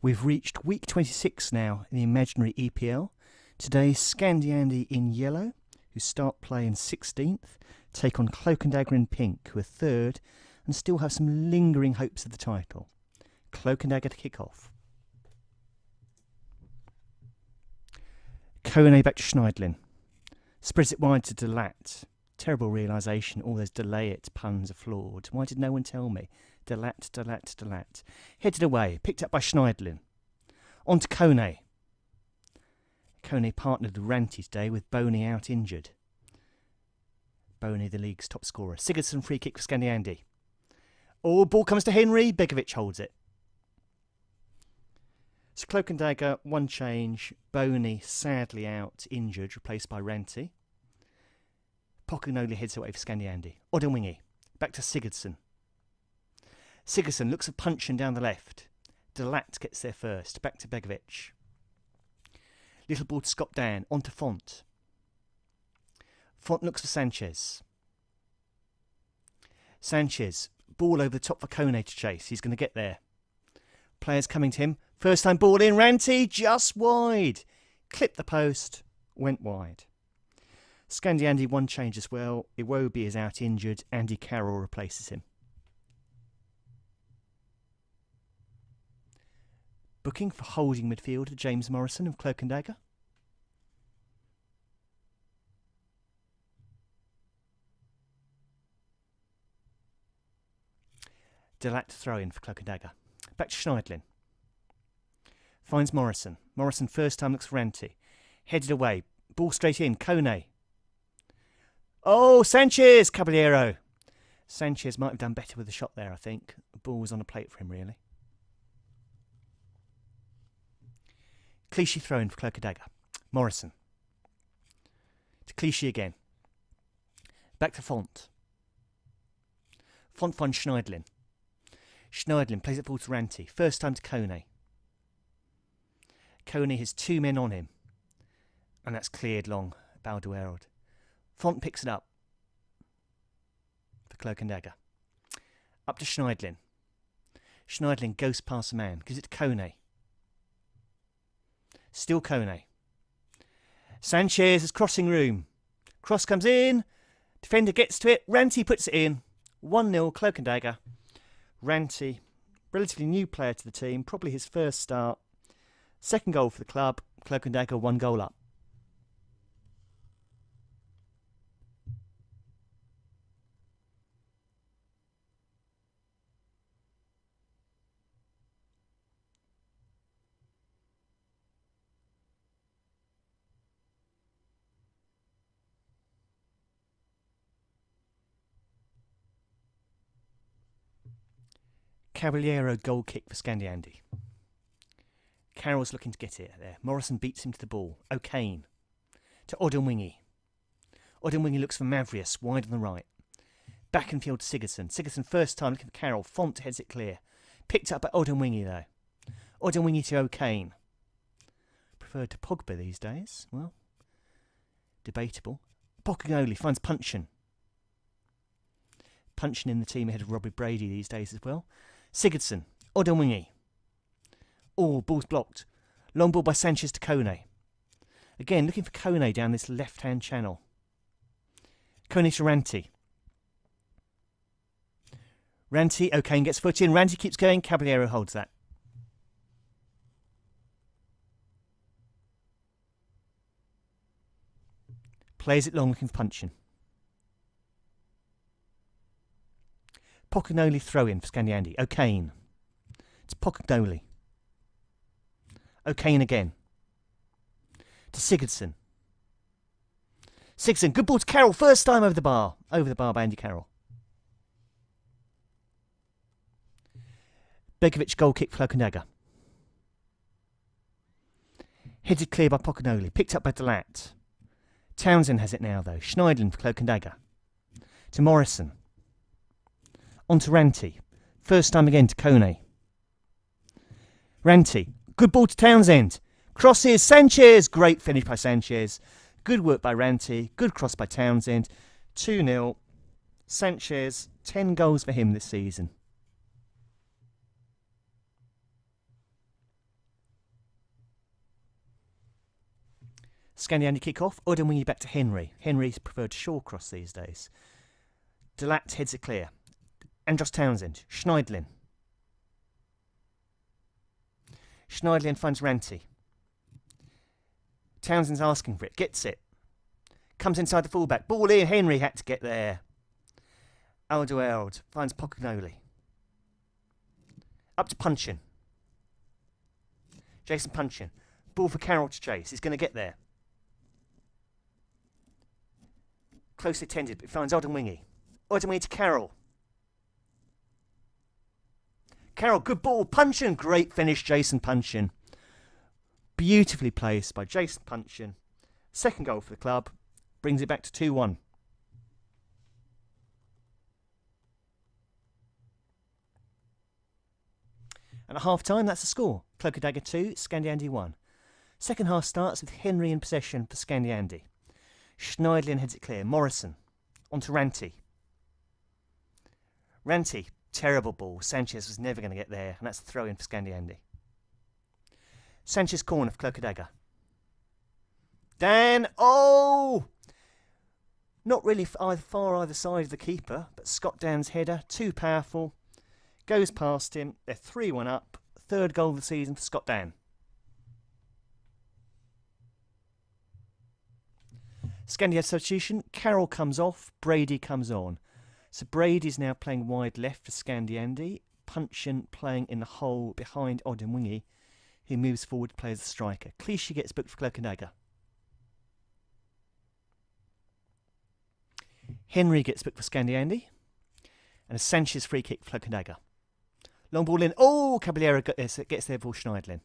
We've reached week 26 now in the imaginary EPL. Today, ScandieAndy in yellow, who start play in 16th, take on CloakAndDagger in pink, who are third, and still have some lingering hopes of the title. CloakAndDagger to kick off. Kone back to Schneidlin. Spreads it wide to Delat. Terrible realisation, all those delay it puns are flawed. Why did no one tell me? Delat, Delat, Delat. Headed away, picked up by Schneidlin. On to Kone. Kone partnered with Ranty today with Boney out injured. Boney, the league's top scorer. Sigurdsson free kick for ScandieAndy. Oh, ball comes to Henry. Begovic holds it. So CloakAndDagger, one change. Boney sadly out injured, replaced by Ranty. Pocognoli heads away for ScandieAndy. Odemwingie. Back to Sigurdsson. Sigurdsson looks for punching down the left. Delat gets there first. Back to Begovic. Little ball to Scott Dan. On to Font. Font looks for Sanchez. Sanchez. Ball over the top for Kone to chase. He's going to get there. Players coming to him. First time ball in. Ranty just wide. Clipped the post. Went wide. ScandieAndy one change as well. Iwobi is out injured. Andy Carroll replaces him. Booking for holding midfielder James Morrison of CloakAndDagger. Delat to throw in for CloakAndDagger. Back to Schneidlin. Finds Morrison. Morrison first time looks for Ranty. Headed away. Ball straight in. Kone. Oh, Sanchez! Caballero. Sanchez might have done better with the shot there, I think. The ball was on a plate for him, really. Clichy thrown for CloakAndDagger. Morrison. To Clichy again. Back to Font. Font finds Schneidlin. Schneidlin plays it ball to Ranty. First time to Kone. Kone has two men on him. And that's cleared long. Balduerald. Font picks it up. For CloakAndDagger. Up to Schneidlin. Schneidlin goes past the man. Gives it to Kone. Still Kone. Sanchez is crossing room. Cross comes in. Defender gets to it. Ranty puts it in. 1-0 CloakAndDagger. Ranty, relatively new player to the team, probably his first start. Second goal for the club. CloakAndDagger 1 goal up. Caballero goal kick for ScandieAndy. Carroll's looking to get it there. Morrison beats him to the ball. O'Kane. To Odemwingie. Odemwingie looks for Mavrius, wide on the right. Back in field to Sigurdsson. Sigurdsson first time looking for Carroll. Font heads it clear. Picked up by Odemwingie though. Odemwingie to O'Kane. Preferred to Pogba these days. Well, debatable. Pocognoli finds Punchin. Punchin in the team ahead of Robbie Brady these days as well. Sigurdsson. Odemwingie. Oh, ball's blocked. Long ball by Sanchez to Kone. Again, looking for Kone down this left-hand channel. Kone to Ranty. Ranty, O'Kane gets foot in. Ranty keeps going. Caballero holds that. Plays it long, looking for Punchin. Pocognoli throw in for ScandieAndy. O'Kane. It's Pocognoli. O'Kane again. To Sigurdsson. Sigurdsson, good ball to Carroll. First time over the bar. Over the bar by Andy Carroll. Begovic goal kick for CloakAndDagger. Headed clear by Pocognoli. Picked up by Delat. Townsend has it now though. Schneidlin for CloakAndDagger. To Morrison. On to Ranty. First time again to Kone. Ranty. Good ball to Townsend. Crosses. Sanchez. Great finish by Sanchez. Good work by Ranty. Good cross by Townsend. 2-0. Sanchez. 10 goals for him this season. ScandieAndy kick off. Odin back to Henry. Henry's preferred to Shawcross these days. Delat heads it clear. Andros Townsend. Schneidlin. Schneidlin finds Ranty. Townsend's asking for it. Gets it. Comes inside the fullback. Ball in. Henry had to get there. Aldueld finds Pocognoli. Up to Punchin. Jason Punchin. Ball for Carroll to chase. He's going to get there. Closely tended, but he finds Odinwingy. Odinwingy to Carroll. Carroll, good ball. Punchin. Great finish, Jason Punchin. Beautifully placed by Jason Punchin. Second goal for the club. Brings it back to 2-1. And at half-time, that's the score. CloakAndDagger 2, ScandieAndy 1. Second half starts with Henry in possession for ScandieAndy. Schneidlin heads it clear. Morrison. On to Ranty. Ranty, terrible ball. Sanchez was never going to get there, and that's a throw-in for ScandieAndy. Sanchez corner for CloakAndDagger. Dan, oh! Not really far either side of the keeper, but Scott Dan's header, too powerful. Goes past him. They're 3-1 up. Third goal of the season for Scott Dan. Scandia substitution. Carroll comes off. Brady comes on. So Brady's now playing wide left for ScandieAndy. Punchin playing in the hole behind Odinwingy, who moves forward to play as a striker. Clichy gets booked for CloakAndDagger. Henry gets booked for ScandieAndy. And a Sanchez free kick for CloakAndDagger. Long ball in. Oh, Caballero gets there for Schneidlin.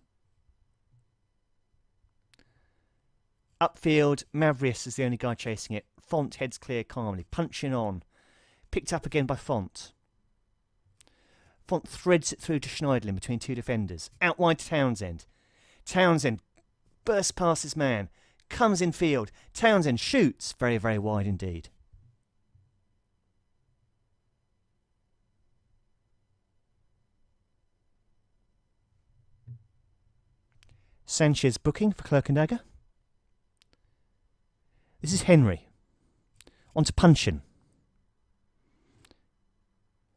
Upfield, Mavrius is the only guy chasing it. Font heads clear calmly. Punching on. Picked up again by Font. Font threads it through to Schneidlin between two defenders. Out wide to Townsend. Townsend bursts past his man. Comes in field. Townsend shoots. Very, very wide indeed. Sanchez booking for CloakAndDagger. This is Henry. On to Punchin.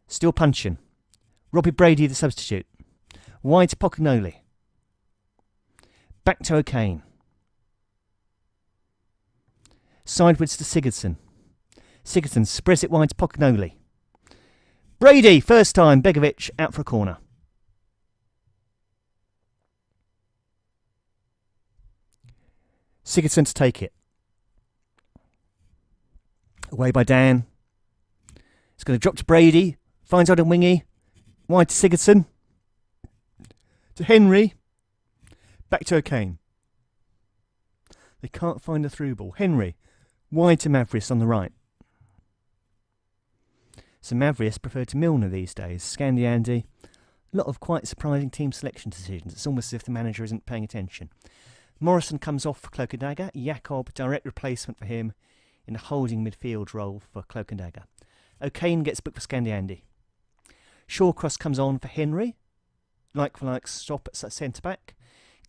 Still Punchin. Robbie Brady the substitute. Wide to Pocognoli. Back to O'Kane. Sideways to Sigurdsson. Sigurdsson spreads it wide to Pocognoli. Brady, first time. Begovic out for a corner. Sigurdsson to take it. Away by Dan. It's going to drop to Brady. Finds Odinwingy. Wide to Sigurdsson. To Henry. Back to O'Kane. They can't find the through ball. Henry. Wide to Mavrius on the right. So Mavrius preferred to Milner these days. ScandieAndy. A lot of quite surprising team selection decisions. It's almost as if the manager isn't paying attention. Morrison comes off for CloakAndDagger. Jakob, direct replacement for him in the holding midfield role for CloakAndDagger. O'Kane gets booked for ScandieAndy. Shawcross comes on for Henry. Like for like stop at centre-back.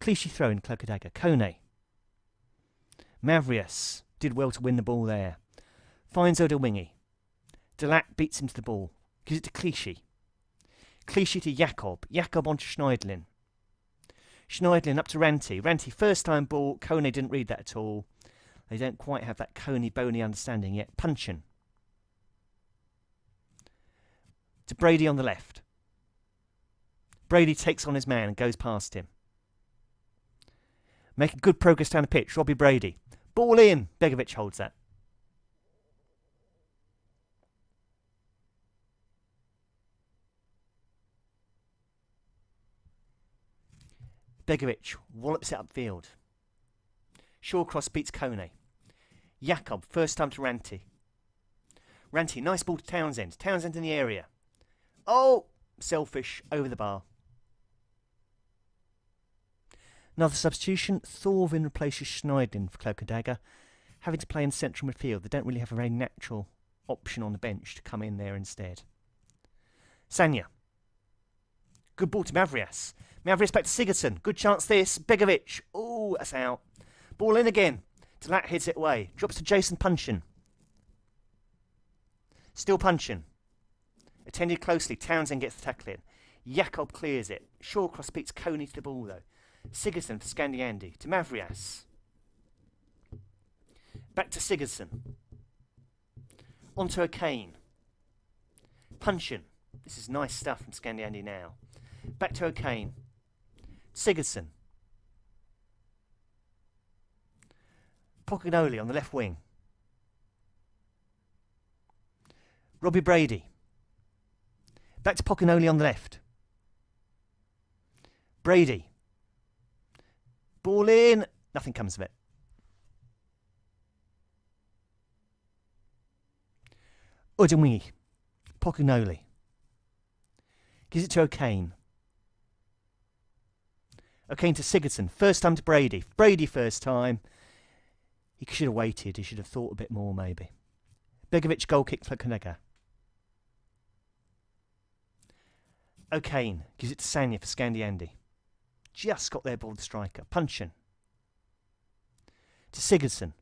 Clichy throw in CloakAndDagger. Kone. Mavrius did well to win the ball there. Finds Odinwingy. Delat beats him to the ball. Gives it to Clichy. Clichy to Jakob. Jakob onto Schneidlin. Schneidlin up to Ranty. Ranty, first time ball. Kone didn't read that at all. They don't quite have that Kone-Boney understanding yet. Punchin. To Brady on the left. Brady takes on his man and goes past him. Making good progress down the pitch. Robbie Brady. Ball in. Begovic holds that. Begovic wallops it upfield. Shawcross beats Kone. Jakob, first time to Ranty. Ranty, nice ball to Townsend. Townsend in the area. Oh, selfish, over the bar. Another substitution. Thorvin replaces Schneidlin for CloakAndDagger. Having to play in central midfield, they don't really have a very natural option on the bench to come in there instead. Sanya. Good ball to Mavrius. Mavrius back to Sigurdsson. Good chance this. Begovic. Oh, that's out. Ball in again. Delat hits it away. Drops to Jason Punchin. Still Punchin. Attended closely. Townsend gets the tackle in. Jakob clears it. Shawcross beats Coney to the ball though. Sigurdsson for ScandieAndy. To Mavrias. Back to Sigurdsson. Onto O'Kane. Punchin. This is nice stuff from ScandieAndy now. Back to O'Kane. Sigurdsson. Pocognoli on the left wing. Robbie Brady. Back to Pocognoli on the left. Brady. Ball in. Nothing comes of it. Udinwingi. Pocognoli. Gives it to O'Kane. O'Kane to Sigurdsson. First time to Brady. Brady first time. He should have waited. He should have thought a bit more maybe. Begovic goal kick for CloakAndDagger. O'Kane gives it to Sanya for ScandieAndy. Just got there, ball the striker. Punchin. To Sigurdsson.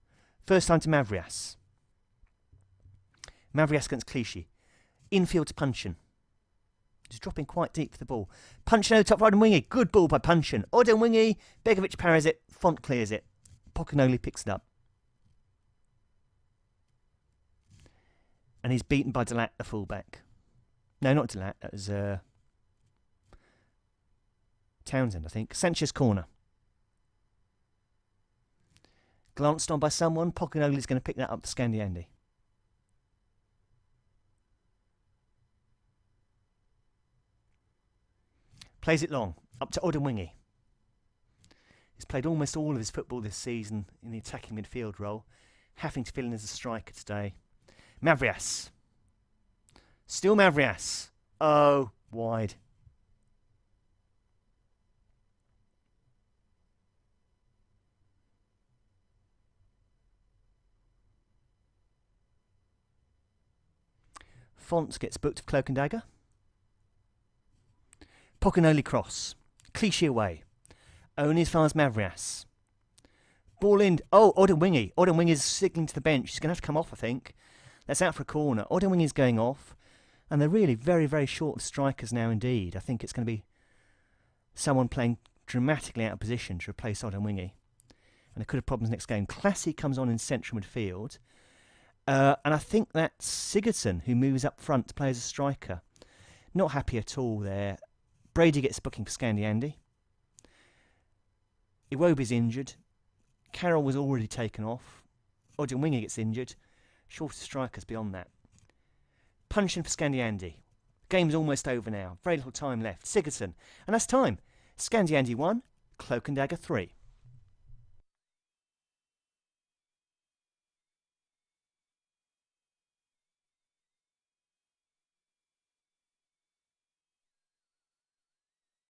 First time to Mavrias. Mavrias against Clichy. Infield to Punchin. He's dropping quite deep for the ball. Punchin over top right and wingy. Good ball by Punchin. Odin-Wingy. Begovic parries it. Font clears it. Pocognoli picks it up. And he's beaten by Delat, the fullback. No, not Delat. That was Townsend, I think. Sanchez corner. Glanced on by someone. Pocognoli's going to pick that up for ScandieAndy. Plays it long. Up to Odinwingy. He's played almost all of his football this season in the attacking midfield role. Having to fill in as a striker today. Mavrias. Still Mavrias. Oh, wide. Font gets booked for CloakAndDagger. Pocognoli cross. Clichy away. Only as far as Mavrias. Ball in. Oh, Odinwingy. Odinwingy's signalling to the bench. He's going to have to come off, I think. That's out for a corner. Odinwingy's going off. And they're really very, very short of strikers now indeed. I think it's going to be someone playing dramatically out of position to replace Odinwingy. And they could have problems next game. Classy comes on in central midfield. And I think that's Sigurdsson who moves up front to play as a striker. Not happy at all there. Brady gets booking for ScandieAndy. Iwobi's injured. Carroll was already taken off. Odinwingy gets injured. Shorter strikers beyond that. Punching for ScandieAndy. Game's almost over now. Very little time left. Sigurdsson. And that's time. ScandieAndy 1, CloakAndDagger 3.